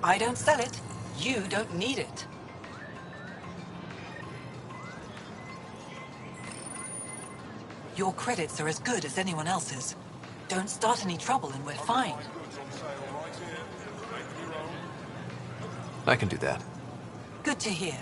I don't sell it. You don't need it. Your credits are as good as anyone else's. Don't start any trouble and we're fine. I can do that. Good to hear.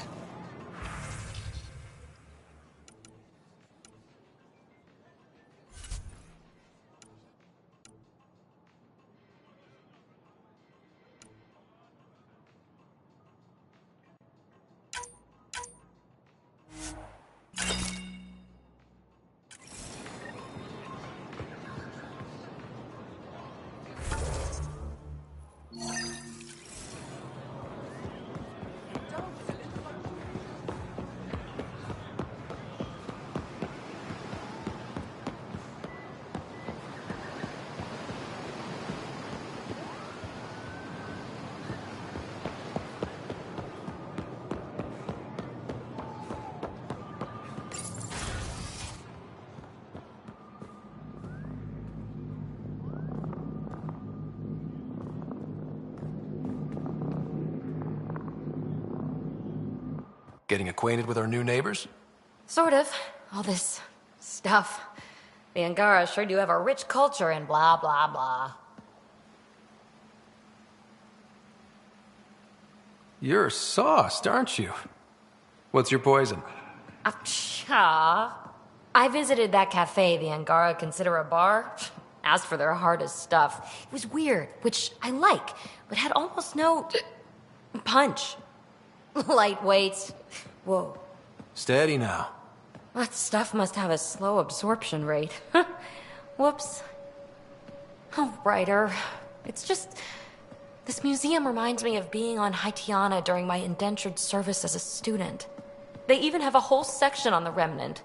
Getting acquainted with our new neighbors? Sort of. All this stuff. The Angara sure do have a rich culture and blah, blah, blah. You're sauced, aren't you? What's your poison? I visited that cafe the Angara consider a bar. Asked for their hardest stuff. It was weird, which I like, but had almost no punch. Lightweight. Whoa. Steady now. That stuff must have a slow absorption rate. Whoops. Oh, writer. It's just... This museum reminds me of being on Haitiana during my indentured service as a student. They even have a whole section on the Remnant.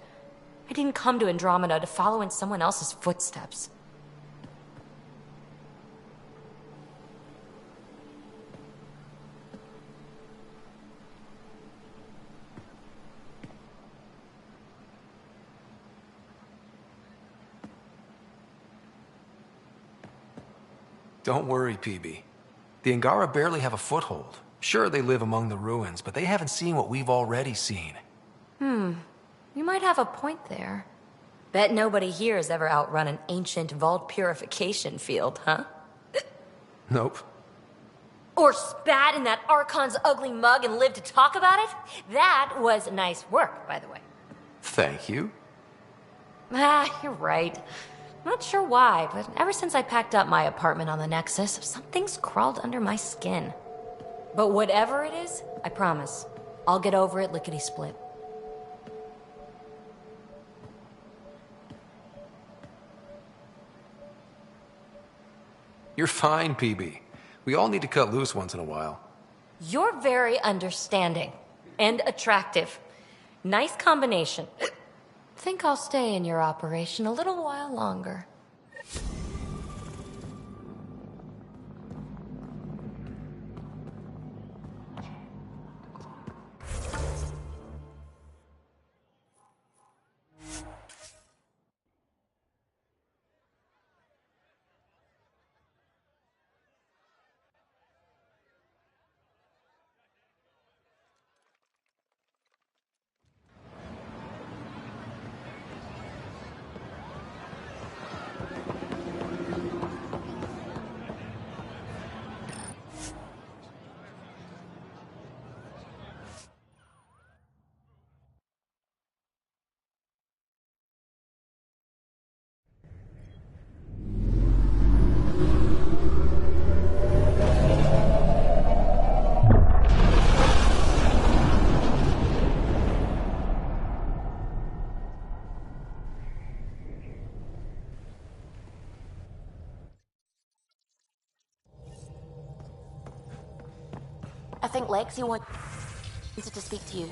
I didn't come to Andromeda to follow in someone else's footsteps. Don't worry, PB. The Angara barely have a foothold. Sure, they live among the ruins, but they haven't seen what we've already seen. You might have a point there. Bet nobody here has ever outrun an ancient vault purification field, huh? Nope. Or spat in that Archon's ugly mug and lived to talk about it? That was nice work, by the way. Thank you. You're right. Not sure why, but ever since I packed up my apartment on the Nexus, something's crawled under my skin. But whatever it is, I promise, I'll get over it lickety-split. You're fine, PB. We all need to cut loose once in a while. You're very understanding and attractive. Nice combination. Think I'll stay in your operation a little while longer. I think Lexi wanted to speak to you.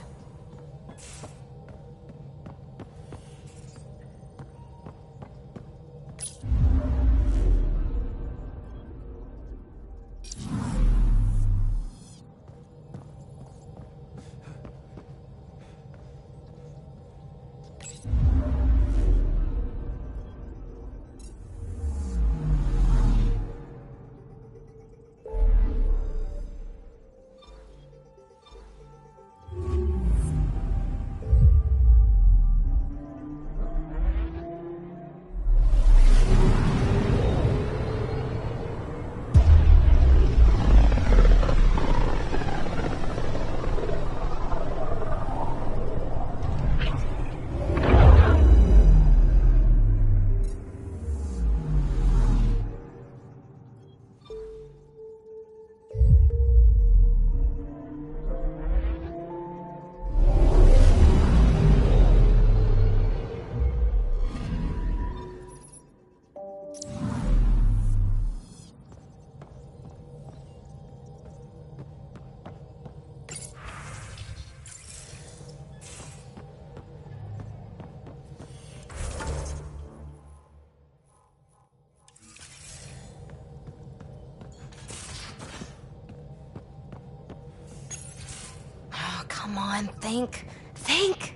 Come on, think. Think!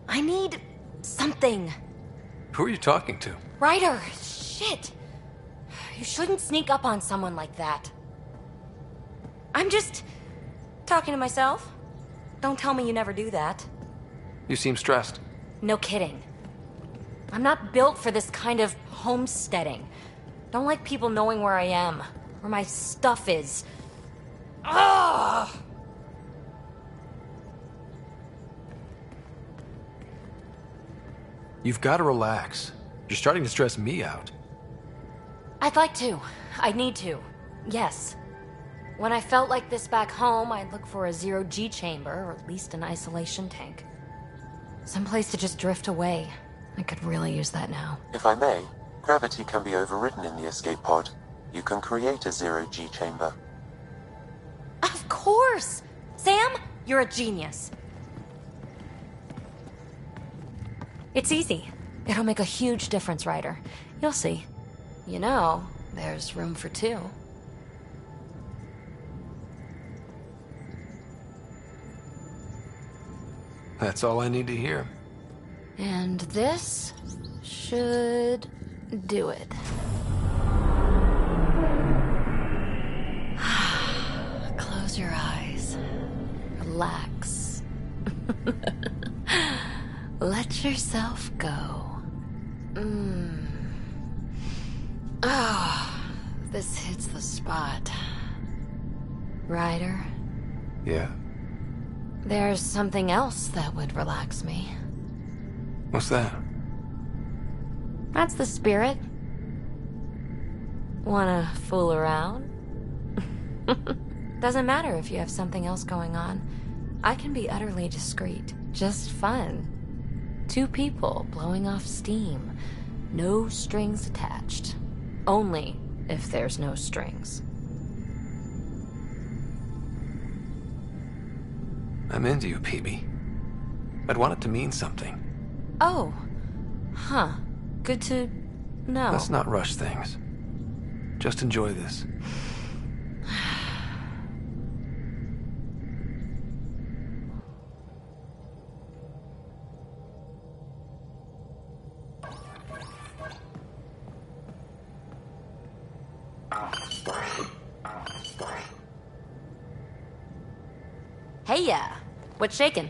I need something. Who are you talking to? Ryder, shit! You shouldn't sneak up on someone like that. I'm just talking to myself. Don't tell me you never do that. You seem stressed. No kidding. I'm not built for this kind of homesteading. Don't like people knowing where I am, where my stuff is. Ugh! You've got to relax. You're starting to stress me out. I'd like to. I need to. Yes. When I felt like this back home, I'd look for a zero-G chamber, or at least an isolation tank. Someplace to just drift away. I could really use that now. If I may, gravity can be overridden in the escape pod. You can create a zero-G chamber. Of course! Sam, you're a genius. It's easy. It'll make a huge difference, Ryder. You'll see. You know, there's room for two. That's all I need to hear. And this should do it. Close your eyes. Relax. Let yourself go. Oh, this hits the spot. Ryder, Yeah? there's something else that would relax me. What's that? That's the spirit. Wanna fool around? Doesn't matter if you have something else going on. I can be utterly discreet. Just fun. Two people blowing off steam. No strings attached. Only if there's no strings. I'm into you, PB. I'd want it to mean something. Oh. Huh. Good to know. Let's not rush things. Just enjoy this. Hey, ya. What's shaking?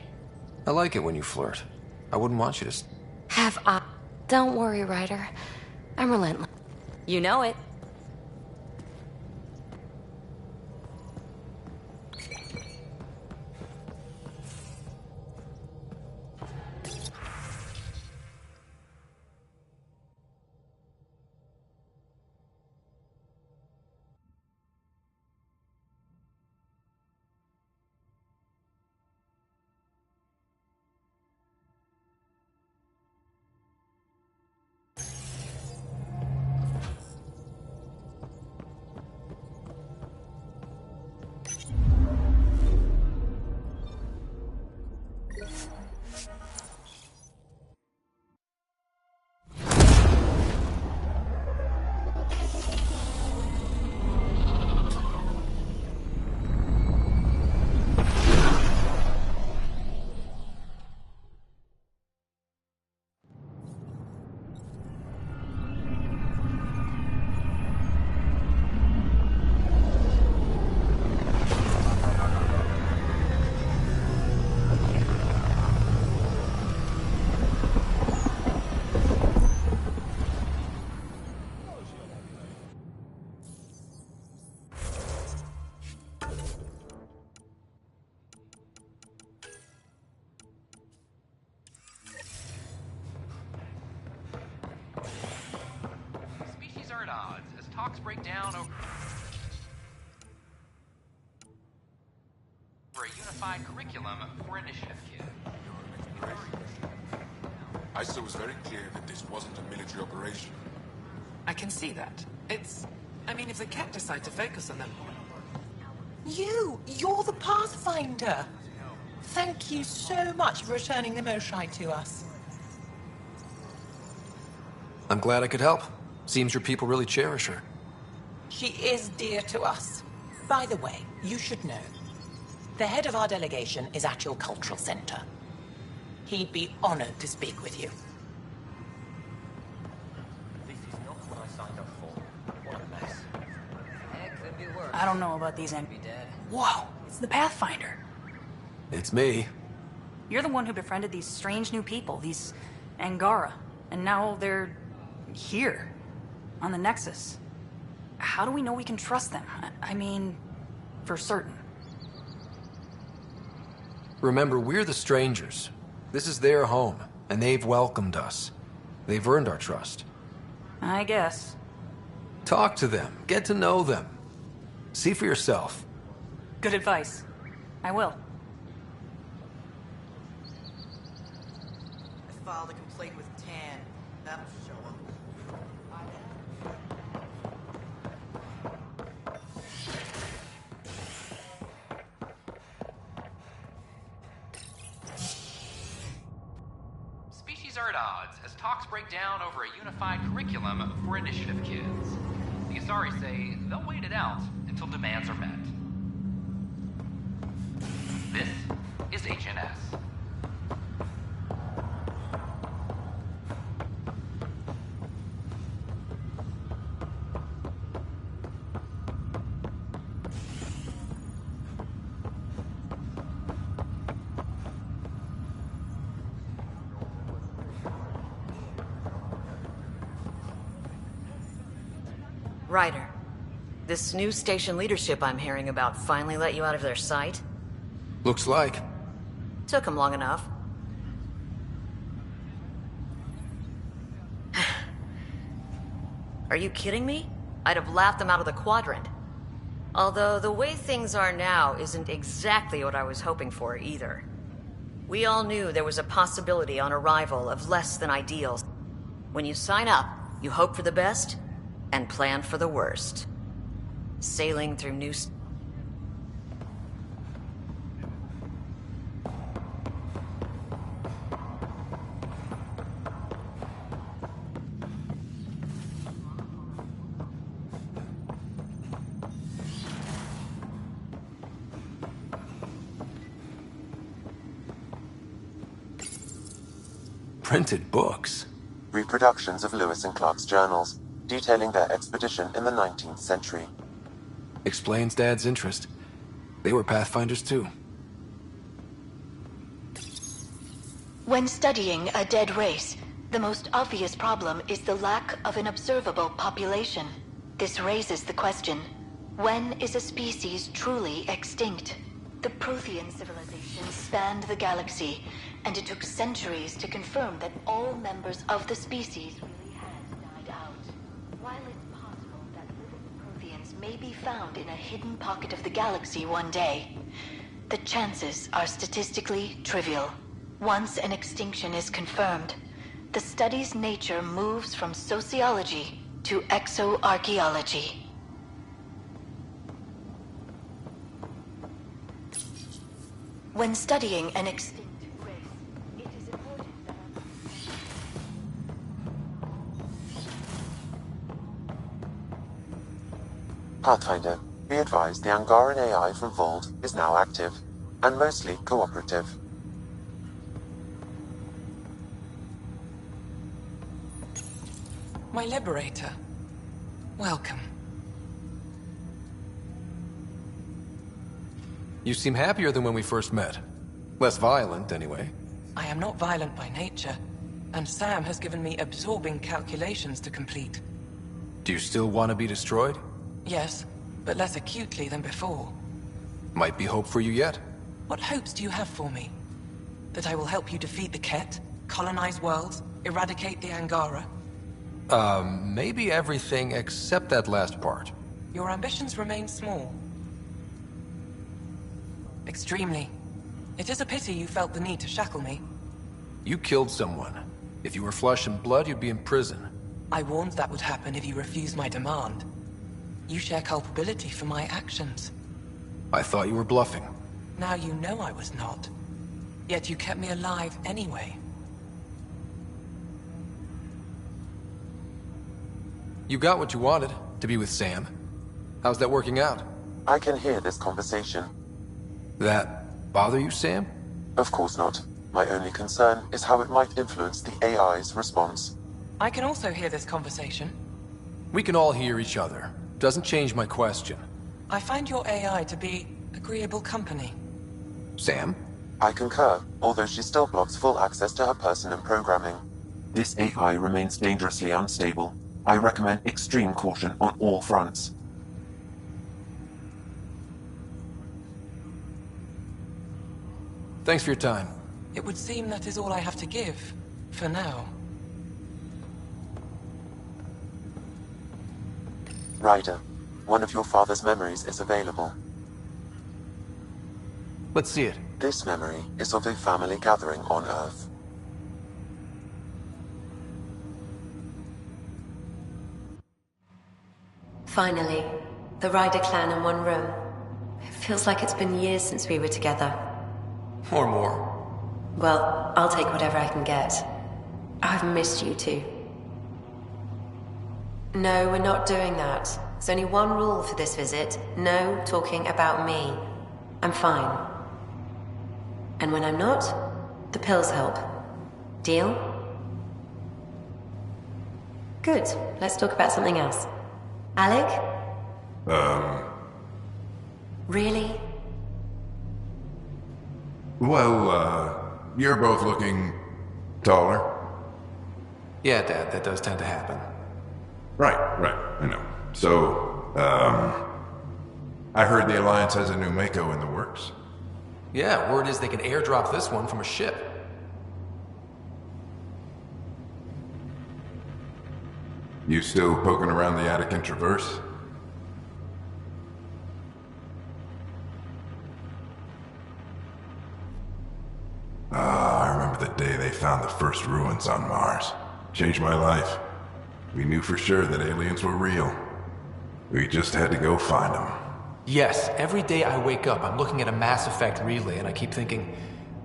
I like it when you flirt. I wouldn't want you to... Have I... Don't worry, Ryder. I'm relentless. You know it. Break down over a unified curriculum for initiative kids. ISO was very clear that this wasn't a military operation. I can see that. I mean, if the cat decide to focus on them... You're the Pathfinder! Thank you so much for returning the Moshai to us. I'm glad I could help. Seems your people really cherish her. She is dear to us. By the way, you should know. The head of our delegation is at your cultural center. He'd be honored to speak with you. This is not what I signed up for. What a mess. It could be worse. I don't know about these Be dead. Whoa, it's the Pathfinder. It's me. You're the one who befriended these strange new people, these Angara, and now they're here, on the Nexus. How do we know we can trust them? I mean, for certain. Remember, we're the strangers. This is their home, and they've welcomed us. They've earned our trust. I guess. Talk to them. Get to know them. See for yourself. Good advice. I will. I filed a complaint with Tan. That'll show him. Species are at odds as talks break down over a unified curriculum for initiative kids. The Asari say they'll wait it out until demands are met. This is HNS. Ryder, this new station leadership I'm hearing about finally let you out of their sight? Looks like. Took them long enough. Are you kidding me? I'd have laughed them out of the quadrant. Although the way things are now isn't exactly what I was hoping for either. We all knew there was a possibility on arrival of less than ideals. When you sign up, you hope for the best and plan for the worst. Sailing through new... Printed books. Reproductions of Lewis and Clark's journals, detailing their expedition in the 19th century. Explains Dad's interest. They were Pathfinders too. When studying a dead race, the most obvious problem is the lack of an observable population. This raises the question, when is a species truly extinct? The Prothean civilization spanned the galaxy, and it took centuries to confirm that all members of the species really had died out. While it's possible that living Protheans may be found in a hidden pocket of the galaxy one day, the chances are statistically trivial. Once an extinction is confirmed, the study's nature moves from sociology to exoarchaeology. When studying an extinct race, it is important that Pathfinder, be advised the Angaran AI from Vault is now active, and mostly cooperative. My liberator. Welcome. You seem happier than when we first met. Less violent, anyway. I am not violent by nature, and Sam has given me absorbing calculations to complete. Do you still want to be destroyed? Yes, but less acutely than before. Might be hope for you yet. What hopes do you have for me? That I will help you defeat the Ket, colonize worlds, eradicate the Angara? Maybe everything except that last part. Your ambitions remain small. Extremely. It is a pity you felt the need to shackle me. You killed someone. If you were flesh and blood, you'd be in prison. I warned that would happen if you refused my demand. You share culpability for my actions. I thought you were bluffing. Now you know I was not. Yet you kept me alive anyway. You got what you wanted, to be with Sam. How's that working out? I can hear this conversation. That bother you, Sam? Of course not. My only concern is how it might influence the AI's response. I can also hear this conversation. We can all hear each other. Doesn't change my question. I find your AI to be agreeable company. Sam? I concur, although she still blocks full access to her person and programming. This AI remains dangerously unstable. I recommend extreme caution on all fronts. Thanks for your time. It would seem that is all I have to give, for now. Ryder, one of your father's memories is available. Let's see it. This memory is of a family gathering on Earth. Finally, the Ryder clan in one room. It feels like it's been years since we were together. Or more. Well, I'll take whatever I can get. I've missed you too. No, we're not doing that. There's only one rule for this visit. No talking about me. I'm fine. And when I'm not, the pills help. Deal? Good. Let's talk about something else. Alec? Really? Well, you're both looking taller. Yeah, Dad, that does tend to happen. Right, I know. So, I heard the Alliance has a new Mako in the works. Yeah, word is they can airdrop this one from a ship. You still poking around the Attican Traverse? I remember the day they found the first ruins on Mars. Changed my life. We knew for sure that aliens were real. We just had to go find them. Yes, every day I wake up, I'm looking at a Mass Effect relay and I keep thinking,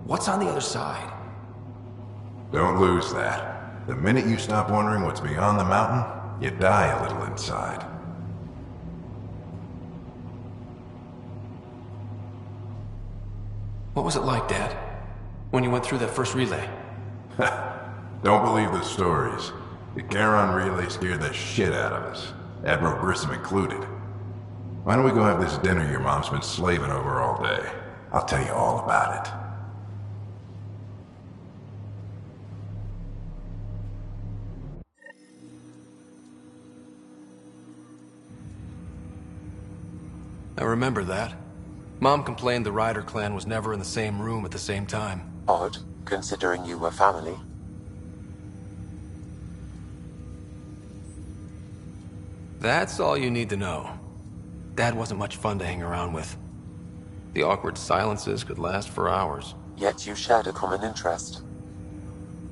what's on the other side? Don't lose that. The minute you stop wondering what's beyond the mountain, you die a little inside. What was it like, Dad? When you went through that first relay? Don't believe the stories. The Charon relay scared the shit out of us. Admiral Grissom included. Why don't we go have this dinner your mom's been slaving over all day? I'll tell you all about it. I remember that. Mom complained the Ryder clan was never in the same room at the same time. Odd, considering you were family. That's all you need to know. Dad wasn't much fun to hang around with. The awkward silences could last for hours. Yet you shared a common interest.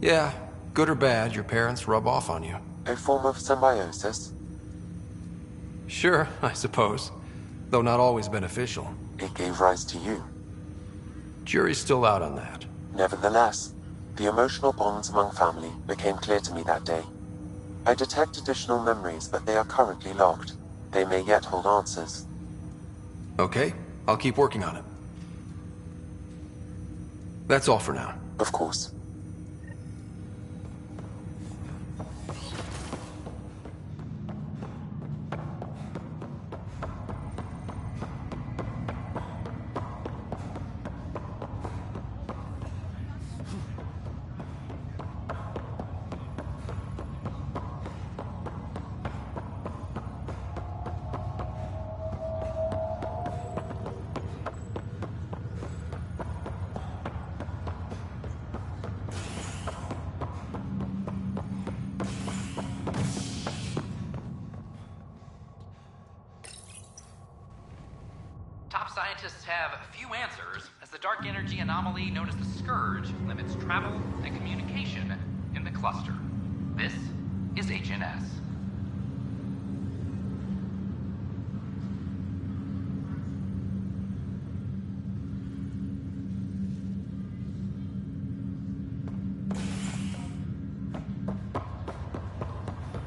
Yeah, good or bad, your parents rub off on you. A form of symbiosis? Sure, I suppose. Though not always beneficial. It gave rise to you. Jury's still out on that. Nevertheless, the emotional bonds among family became clear to me that day. I detect additional memories, but they are currently locked. They may yet hold answers. Okay, I'll keep working on it. That's all for now. Of course. Scientists have few answers, as the dark energy anomaly known as the Scourge limits travel and communication in the cluster. This is HNS.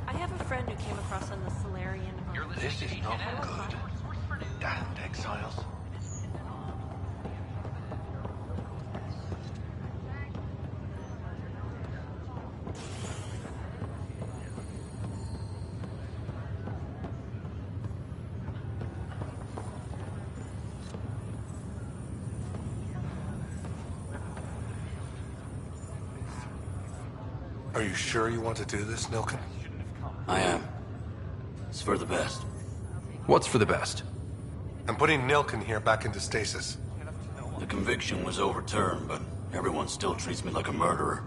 I have a friend who came across on the Solarian. This is not good. Damned exiles. Are you sure you want to do this, Nilken? I am. It's for the best. What's for the best? I'm putting Nilken here back into stasis. The conviction was overturned, but everyone still treats me like a murderer.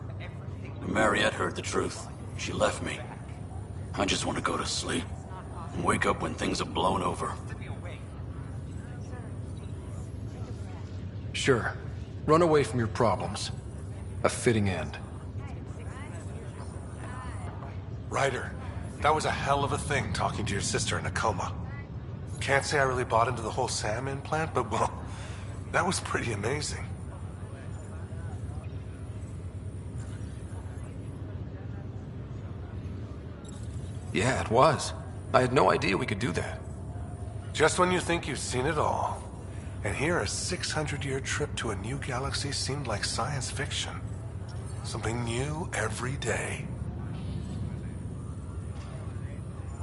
When Mariette heard the truth, she left me. I just want to go to sleep and wake up when things have blown over. Sure. Run away from your problems. A fitting end. Ryder, that was a hell of a thing talking to your sister in a coma. Can't say I really bought into the whole Sam implant, but well, that was pretty amazing. Yeah, it was. I had no idea we could do that. Just when you think you've seen it all. And here a 600-year trip to a new galaxy seemed like science fiction. Something new every day.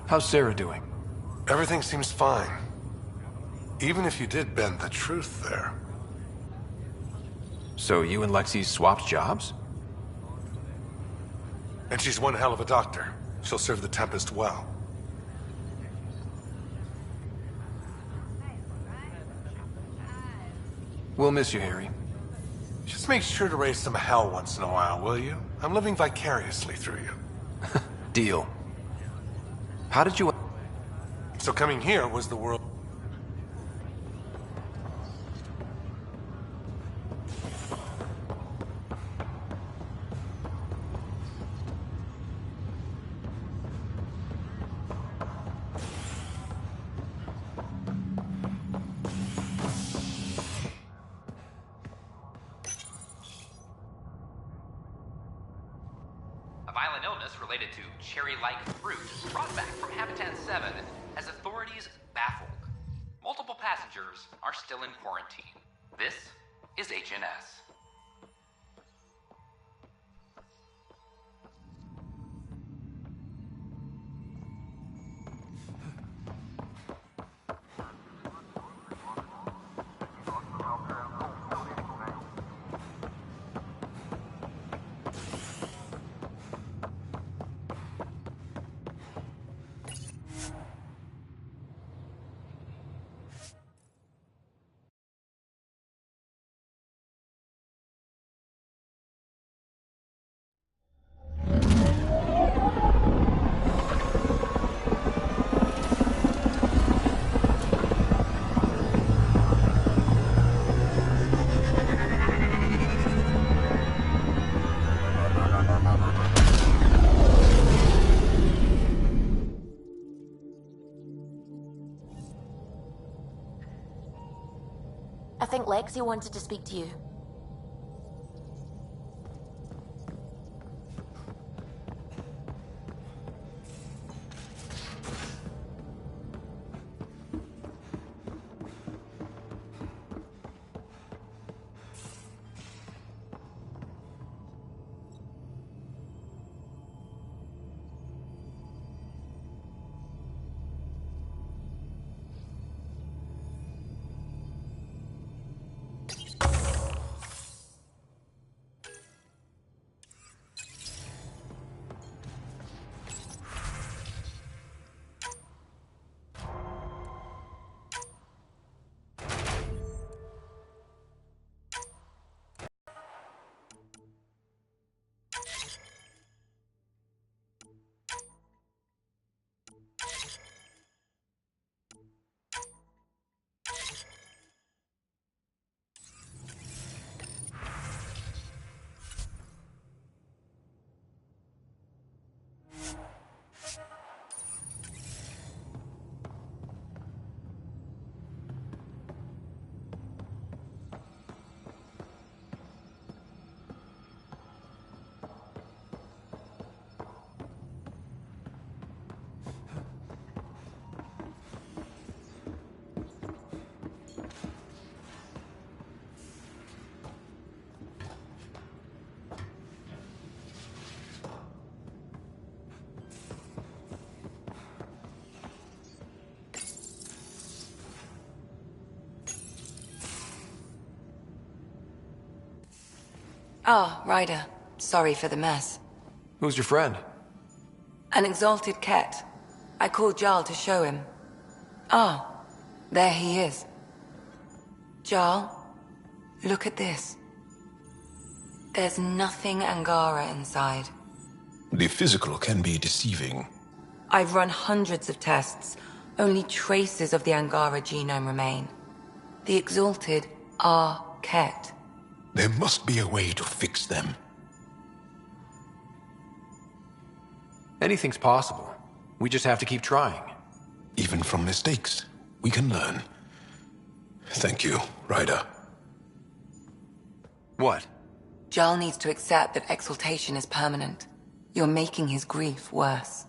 How's Sarah doing? Everything seems fine. Even if you did bend the truth there. So you and Lexi swapped jobs? And she's one hell of a doctor. She'll serve the Tempest well. We'll miss you, Harry. Just make sure to raise some hell once in a while, will you? I'm living vicariously through you. Deal. How did you... So coming here was the world... A violent illness related to cherry-like fruit brought back from Habitat 7 has authorities baffled. Multiple passengers are still in quarantine. This is HNS. I think Lexi wanted to speak to you. Oh, Ryder. Sorry for the mess. Who's your friend? An exalted cat. I called Jarl to show him. Ah, there he is. Jarl, look at this. There's nothing Angara inside. The physical can be deceiving. I've run hundreds of tests. Only traces of the Angara genome remain. The exalted are Ket. There must be a way to fix them. Anything's possible. We just have to keep trying. Even from mistakes, we can learn. Thank you, Ryder. What? Jarl needs to accept that exaltation is permanent. You're making his grief worse.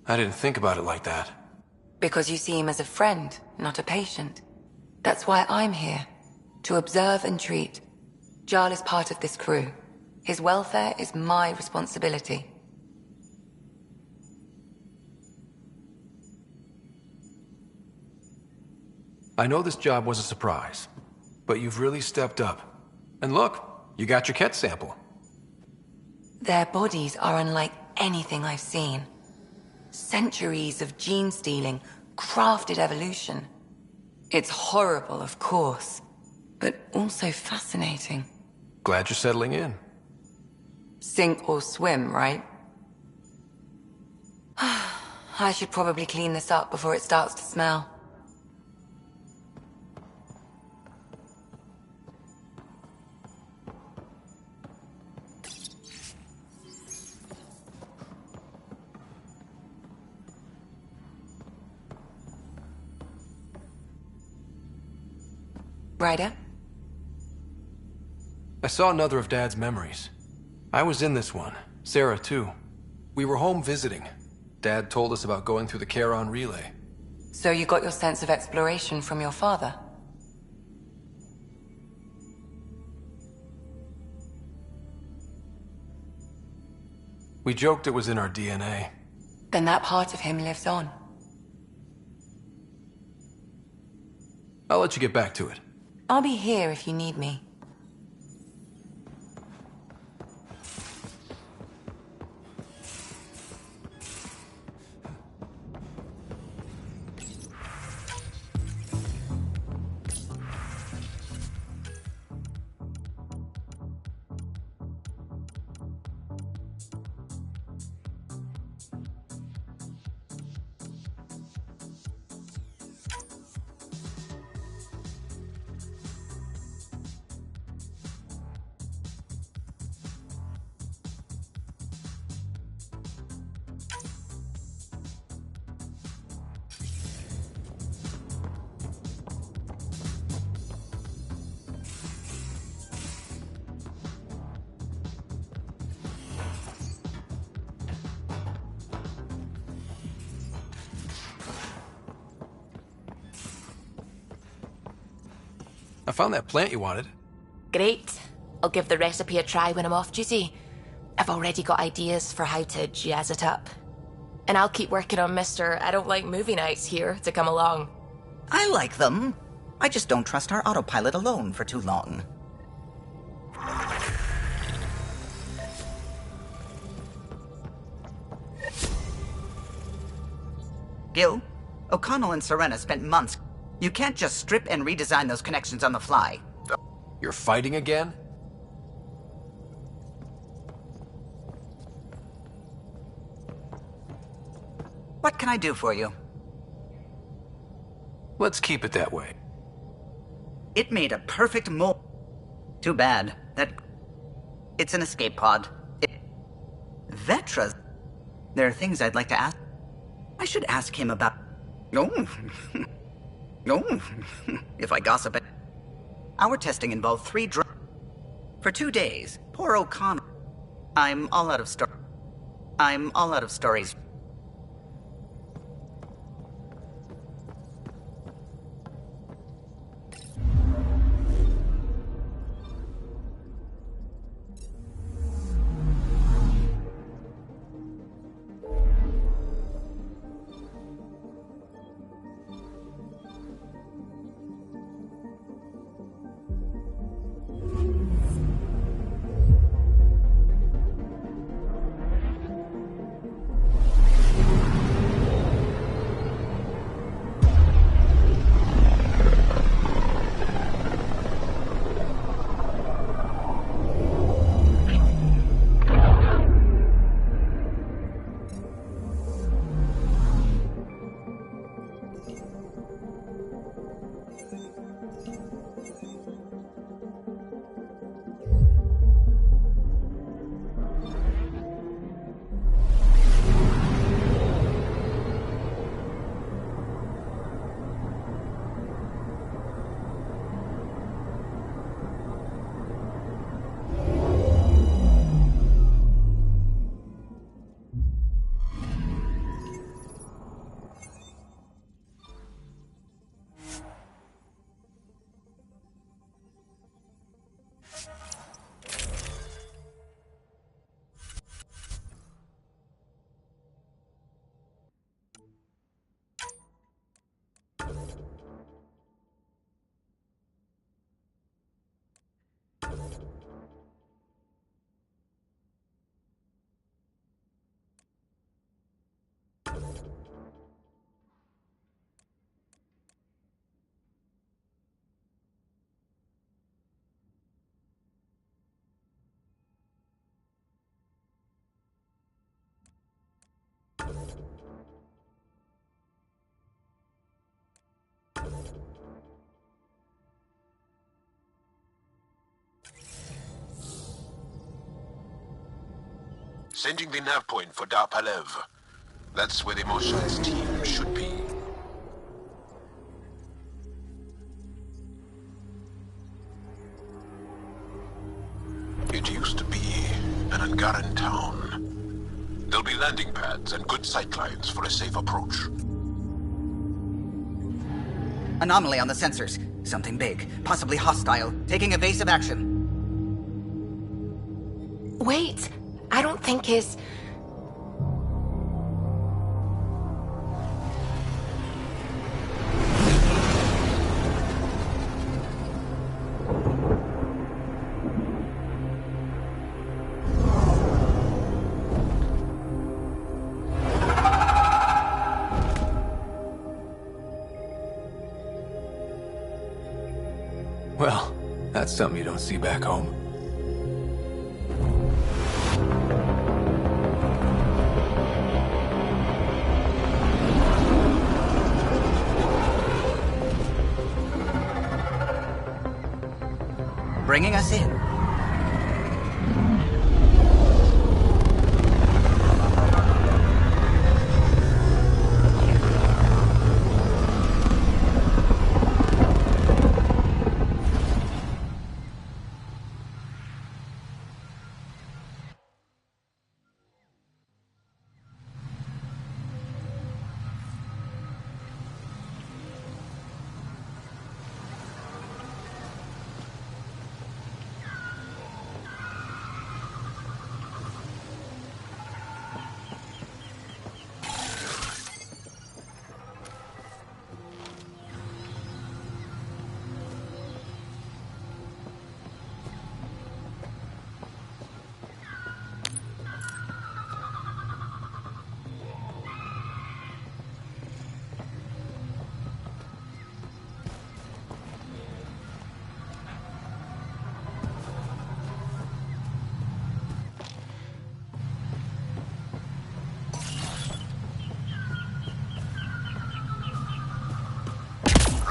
I didn't think about it like that. Because you see him as a friend, not a patient. That's why I'm here. To observe and treat. Jarl is part of this crew. His welfare is my responsibility. I know this job was a surprise, but you've really stepped up. And look, you got your Ket sample. Their bodies are unlike anything I've seen. Centuries of gene stealing, crafted evolution. It's horrible, of course, but also fascinating. Glad you're settling in. Sink or swim, right? I should probably clean this up before it starts to smell. Ryder? I saw another of Dad's memories. I was in this one. Sarah, too. We were home visiting. Dad told us about going through the Charon relay. So you got your sense of exploration from your father? We joked it was in our DNA. Then that part of him lives on. I'll let you get back to it. I'll be here if you need me. I found that plant you wanted. Great. I'll give the recipe a try when I'm off duty. I've already got ideas for how to jazz it up. And I'll keep working on Mr. I don't like movie nights here to come along. I like them. I just don't trust our autopilot alone for too long. Gil, O'Connell and Serena spent months. You can't just strip and redesign those connections on the fly. You're fighting again? What can I do for you? Let's keep it that way. It made a perfect mold. Too bad. It's an escape pod. Vetra's... There are things I'd like to ask. I should ask him about... No. No. If I gossip it... Our testing involved 3 drugs. For 2 days. Poor O'Connell. I'm all out of stories. Sending the nav point for Darpalev. That's where the Mosha's team should be. It used to be an Angaran town. There'll be landing pads and good sightlines for a safe approach. Anomaly on the sensors. Something big, possibly hostile, taking evasive action. Wait, I don't think his... Well, that's something you don't see back home. Bringing us in.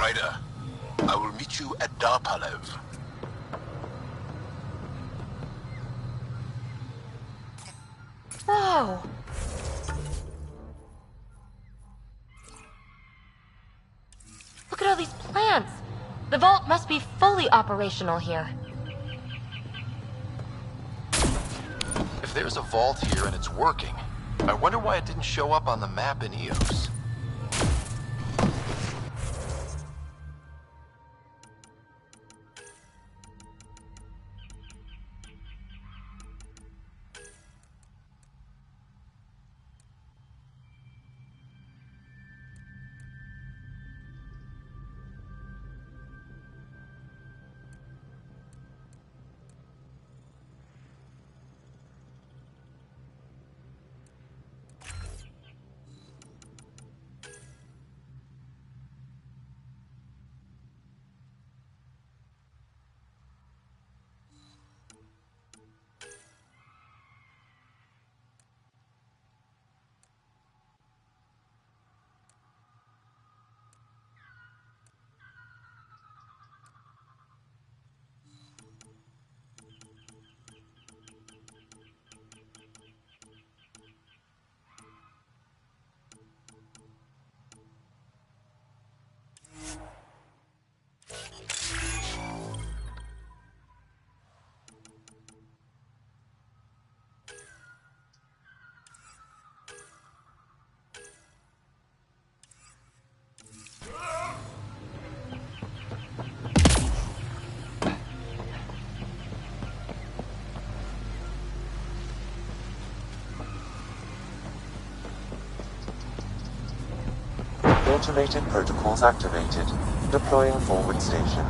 Ryder, I will meet you at Darpalev. Whoa! Look at all these plants! The vault must be fully operational here. If there's a vault here and it's working, I wonder why it didn't show up on the map in EOS. Automated protocols activated. Deploying forward station.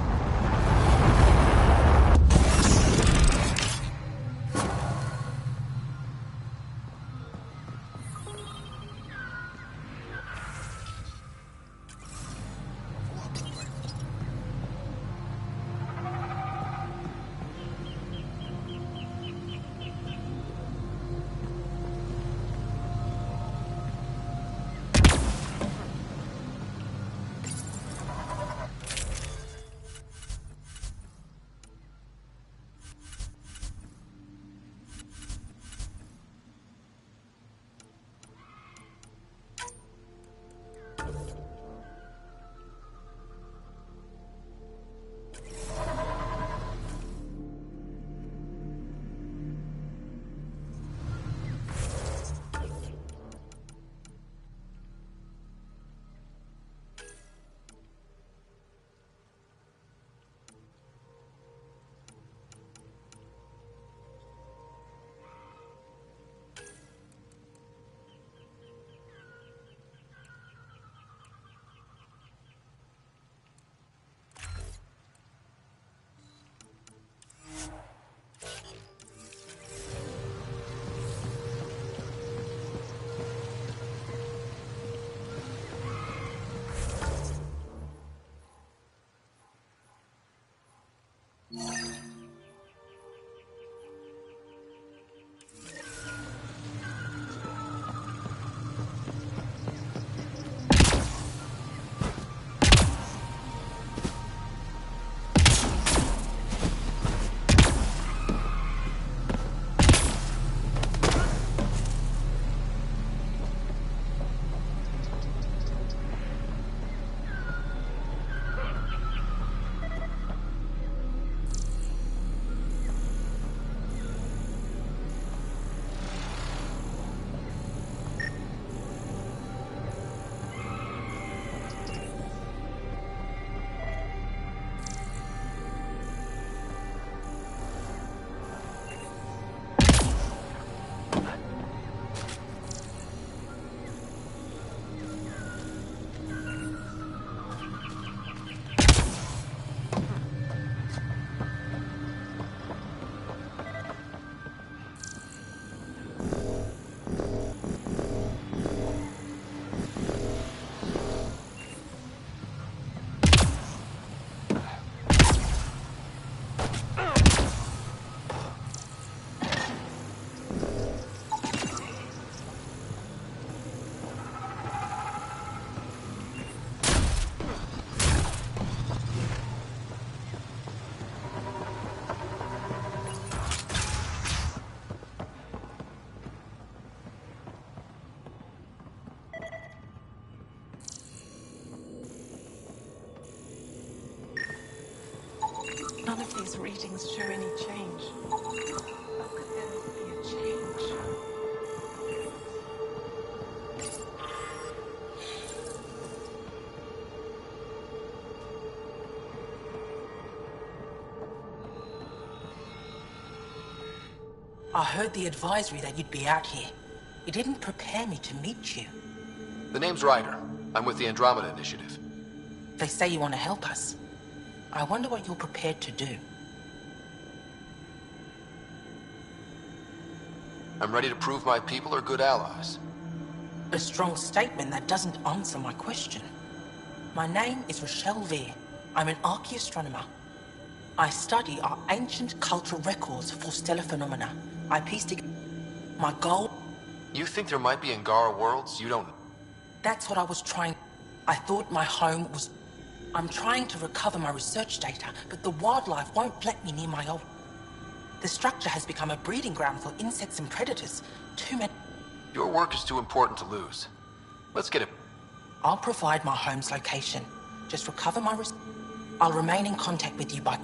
if these readings show any change. How could there not be a change? I heard the advisory that you'd be out here. It didn't prepare me to meet you. The name's Ryder. I'm with the Andromeda Initiative. They say you want to help us. I wonder what you're prepared to do. I'm ready to prove my people are good allies. A strong statement that doesn't answer my question. My name is Rochelle Veer. I'm an archaeoastronomer. I study our ancient cultural records for stellar phenomena. I pieced together my goal. You think there might be Angara worlds you don't... That's what I was trying. I thought my home was... I'm trying to recover my research data, but the wildlife won't let me near my old... The structure has become a breeding ground for insects and predators. Too many... Your work is too important to lose. Let's get it... I'll provide my home's location. Just recover my I'll remain in contact with you by...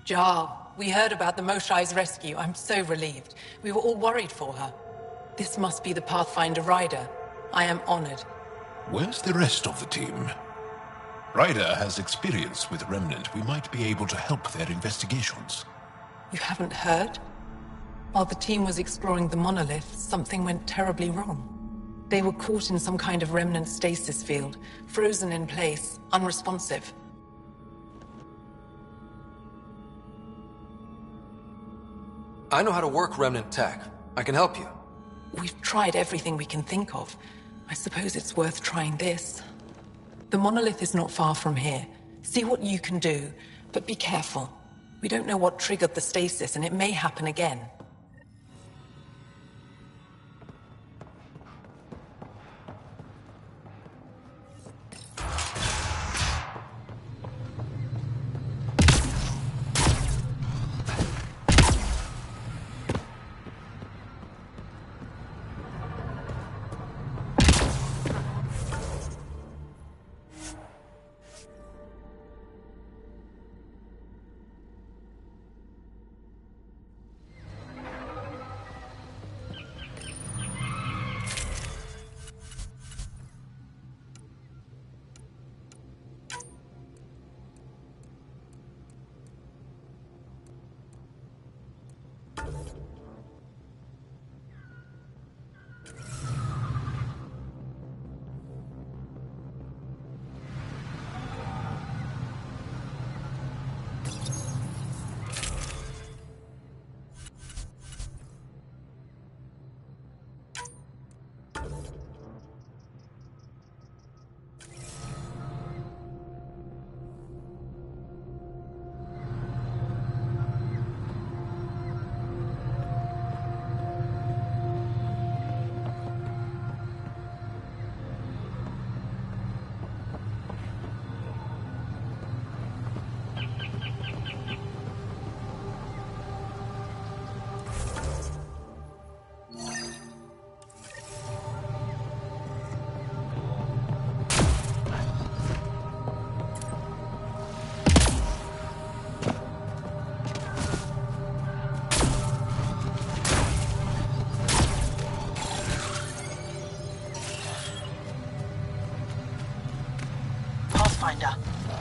Jarl, we heard about the Moshai's rescue. I'm so relieved. We were all worried for her. This must be the Pathfinder Ryder. I am honored. Where's the rest of the team? Ryder has experience with Remnant. We might be able to help their investigations. You haven't heard? While the team was exploring the monolith, something went terribly wrong. They were caught in some kind of Remnant stasis field, frozen in place, unresponsive. I know how to work Remnant tech. I can help you. We've tried everything we can think of. I suppose it's worth trying this. The monolith is not far from here. See what you can do, but be careful. We don't know what triggered the stasis, and it may happen again.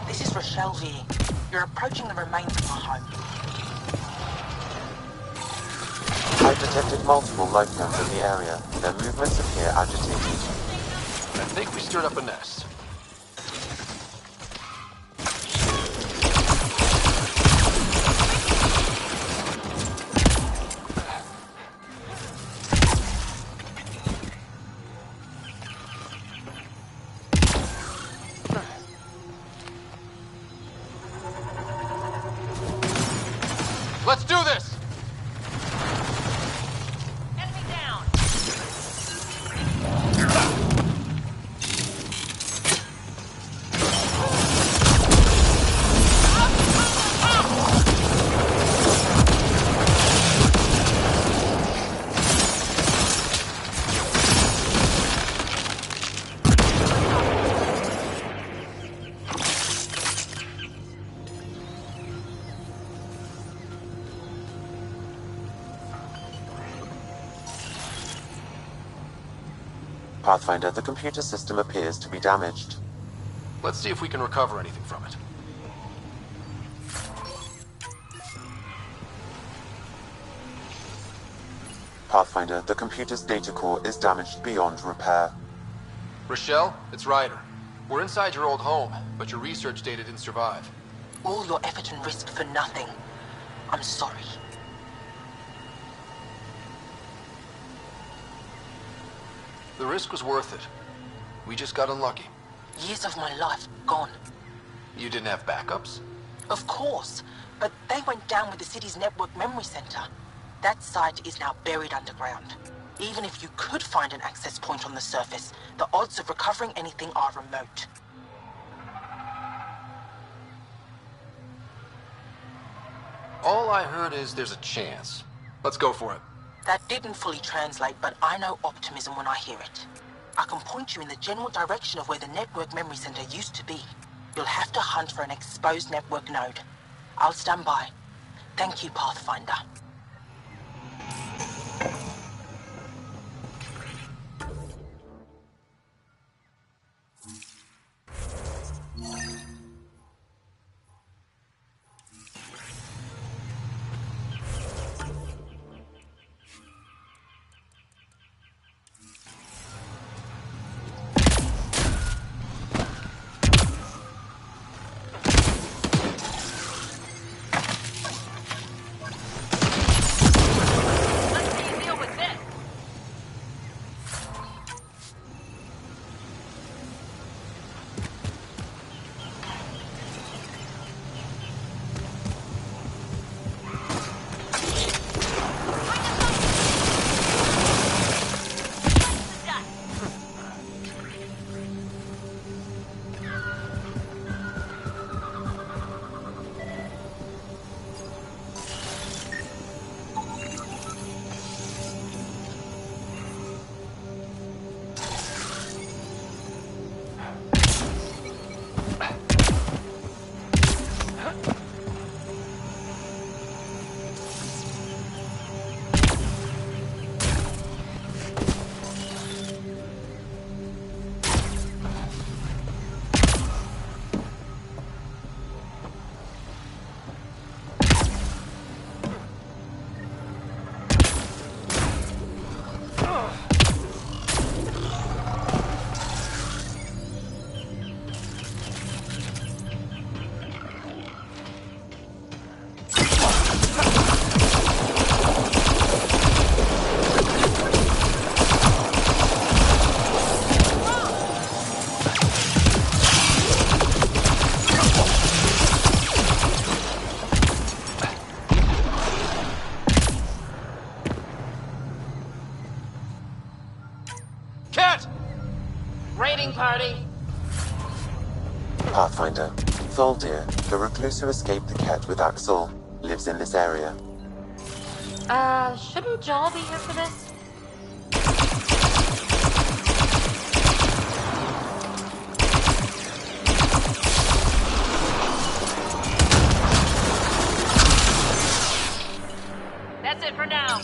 This is Rochelle Veer. You're approaching the remains of my home. I detected multiple life forms in the area. Their movements appear agitated. I think we stirred up a nest. Let's do this! Enemy down! Pathfinder, the computer system appears to be damaged. Let's see if we can recover anything from it. Pathfinder, the computer's data core is damaged beyond repair. Rochelle, it's Ryder. We're inside your old home, but your research data didn't survive. All your effort and risk for nothing. I'm sorry. The risk was worth it. We just got unlucky. Years of my life gone. You didn't have backups? Of course, but they went down with the city's network memory center. That site is now buried underground. Even if you could find an access point on the surface, the odds of recovering anything are remote. All I heard is there's a chance. Let's go for it. That didn't fully translate, but I know optimism when I hear it. I can point you in the general direction of where the network memory center used to be. You'll have to hunt for an exposed network node. I'll stand by. Thank you, Pathfinder. Party. Pathfinder, Thaldir, the recluse who escaped the cat with Axel, lives in this area. Shouldn't Joel be here for this? That's it for now.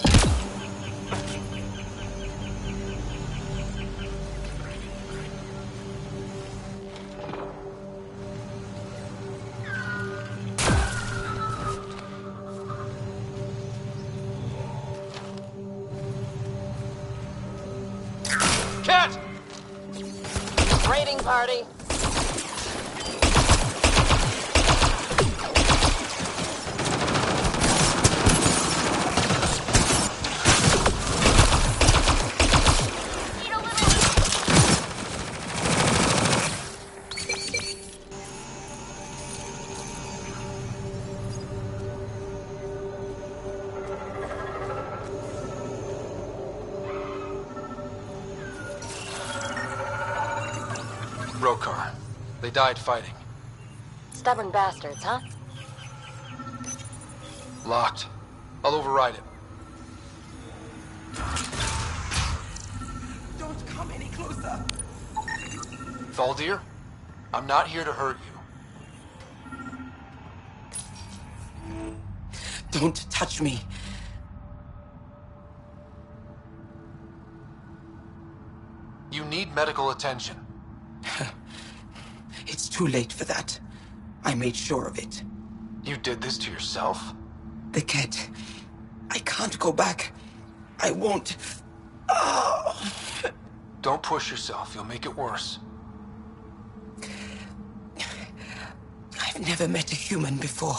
Cat! Raiding party. Rokar. They died fighting. Stubborn bastards, huh? Locked. I'll override it. Don't come any closer. Thaldir, I'm not here to hurt you. Don't touch me. You need need medical attention. It's too late for that. I made sure of it. You did this to yourself? The cat. I can't go back. I won't. Oh. Don't push yourself. You'll make it worse. I've never met a human before.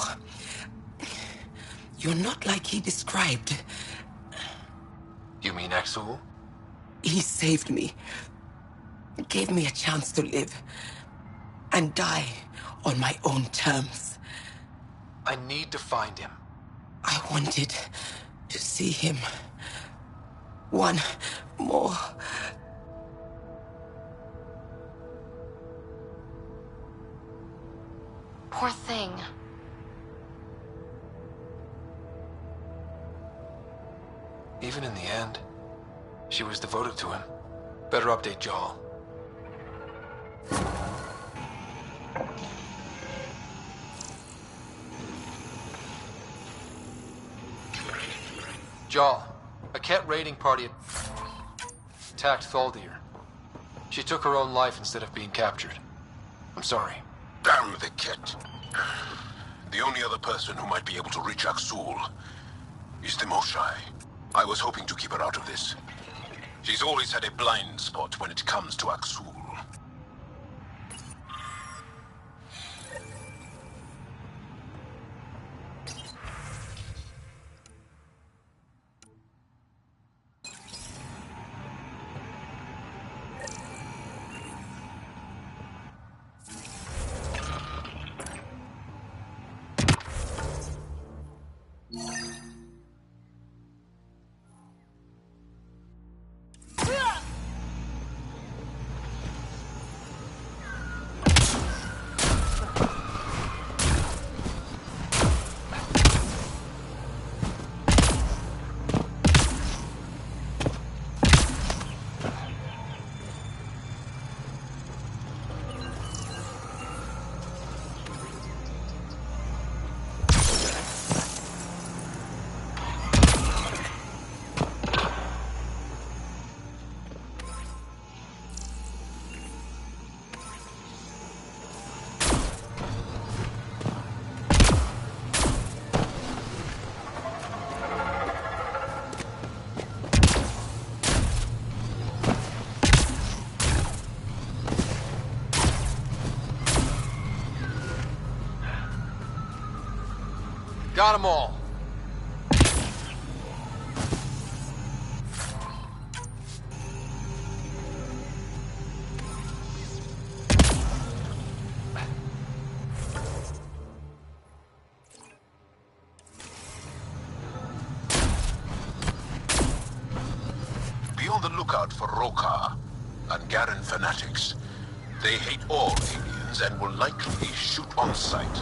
You're not like he described. You mean Exul? He saved me. Gave me a chance to live. And die on my own terms. I need to find him. I wanted to see him. One more. Poor thing. Even in the end, she was devoted to him. Better update Jal. Jal, a cat raiding party attacked Thaldir. She took her own life instead of being captured. I'm sorry. Damn the cat. The only other person who might be able to reach Aksul is the Moshai. I was hoping to keep her out of this. She's always had a blind spot when it comes to Aksul. Got them all. Be on the lookout for Roka and Garen fanatics. They hate all aliens and will likely shoot on sight.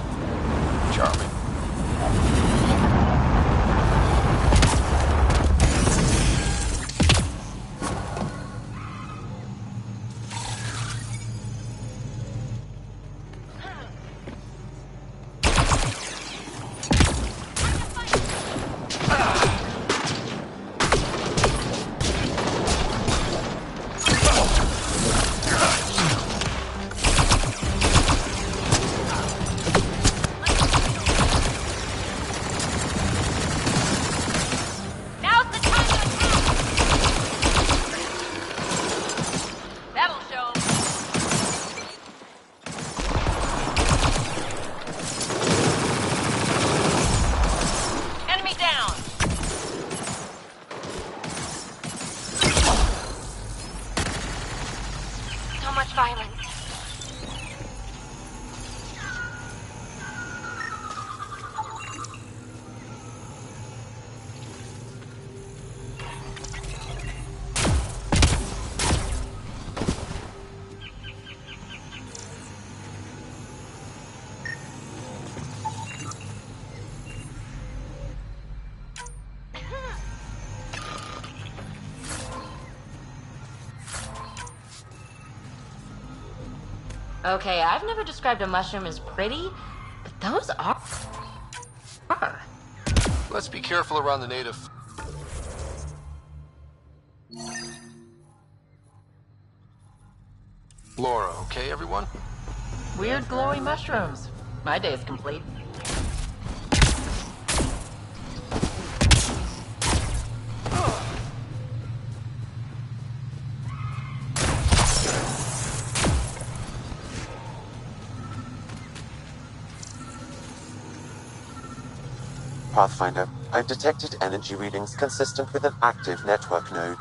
Charming. Okay, I've never described a mushroom as pretty, but those are. Let's be careful around the native. Laura, okay, everyone? Weird glowing mushrooms. My day is complete. Pathfinder, I've detected energy readings consistent with an active network node.